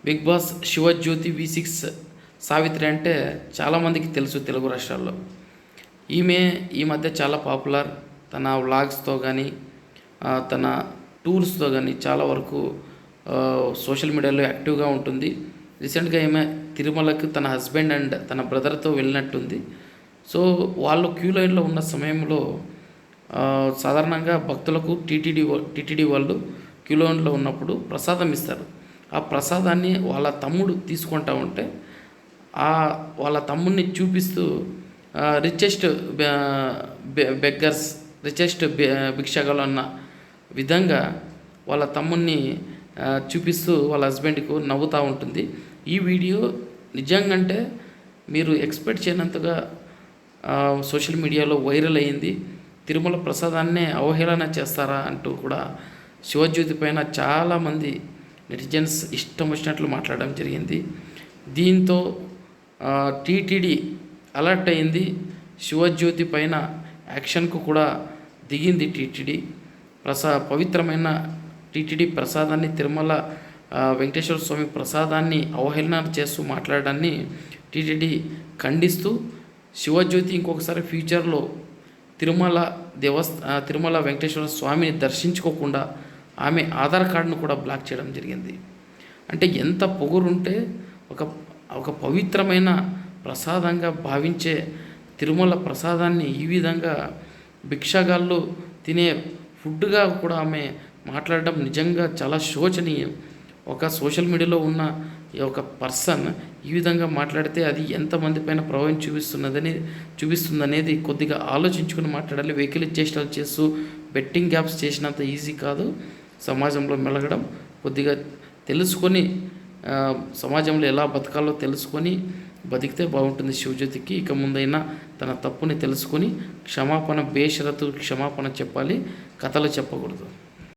Big boss Shivajyothi V6 Savitri అంటే చాలామందికి తెలుసు తెలుగు రాష్ట్రాల్లో. ఈమె ఈ మధ్య చాలా పాపులర్. తన వ్లాగ్స్తో కానీ తన టూర్స్తో కానీ చాలా వరకు సోషల్ మీడియాలో యాక్టివ్గా ఉంటుంది. రీసెంట్గా ఈమె తిరుమలకు తన హస్బెండ్ అండ్ తన బ్రదర్తో వెళ్ళినట్టుంది. సో వాళ్ళు క్యూ లైన్లో ఉన్న సమయంలో సాధారణంగా భక్తులకు టీటీడీ వాళ్ళు క్యూ లైన్లో ఉన్నప్పుడు ప్రసాదం ఇస్తారు. ఆ ప్రసాదాన్ని వాళ్ళ తమ్ముడు తీసుకుంటా ఉంటే వాళ్ళ తమ్ముడిని చూపిస్తూ రిచెస్ట్ బెగ్గర్స్ రిచెస్ట్ భిక్షగాలు అన్న విధంగా వాళ్ళ తమ్ముడిని చూపిస్తూ వాళ్ళ హస్బెండ్కు నవ్వుతూ ఉంటుంది. ఈ వీడియో నిజంగా మీరు ఎక్స్పెక్ట్ చేయనంతగా సోషల్ మీడియాలో వైరల్ అయ్యింది. తిరుమల ప్రసాదాన్నే అవహేళన చేస్తారా అంటూ కూడా శివజ్యోతి పైన చాలామంది నెటిజన్స్ ఇష్టం వచ్చినట్లు మాట్లాడడం జరిగింది. దీంతో టీటీడీ అలర్ట్ అయింది. శివజ్యోతి పైన యాక్షన్కు కూడా దిగింది టీటీడీ. పవిత్రమైన టీటీడీ ప్రసాదాన్ని తిరుమల వెంకటేశ్వర స్వామి ప్రసాదాన్ని అవహేళన చేస్తూ మాట్లాడడాన్ని టీటీడీ ఖండిస్తూ శివజ్యోతి ఇంకొకసారి ఫ్యూచర్లో తిరుమల వెంకటేశ్వర స్వామిని దర్శించుకోకుండా ఆమె ఆధార్ కార్డును కూడా బ్లాక్ చేయడం జరిగింది. అంటే ఎంత పొగురుంటే ఒక పవిత్రమైన ప్రసాదంగా భావించే తిరుమల ప్రసాదాన్ని ఈ విధంగా భిక్షగాళ్ళు తినే ఫుడ్గా కూడా ఆమె మాట్లాడడం నిజంగా చాలా శోచనీయం. ఒక సోషల్ మీడియాలో ఉన్న ఒక పర్సన్ ఈ విధంగా మాట్లాడితే అది ఎంతమంది పైన ప్రభావం చూపిస్తుందనేది కొద్దిగా ఆలోచించుకుని మాట్లాడాలి. వెహికల్ చేష్టలు చేస్తూ బెట్టింగ్ యాప్స్ చేసినంత ఈజీ కాదు సమాజంలో మెలగడం. కొద్దిగా తెలుసుకొని సమాజంలో ఎలా బతకాలో తెలుసుకొని బతికితే బాగుంటుంది శివజ్యోతికి. ఇక ముందైనా తన తప్పుని తెలుసుకొని బేషరతు క్షమాపణ చెప్పాలి, కథలు చెప్పకూడదు.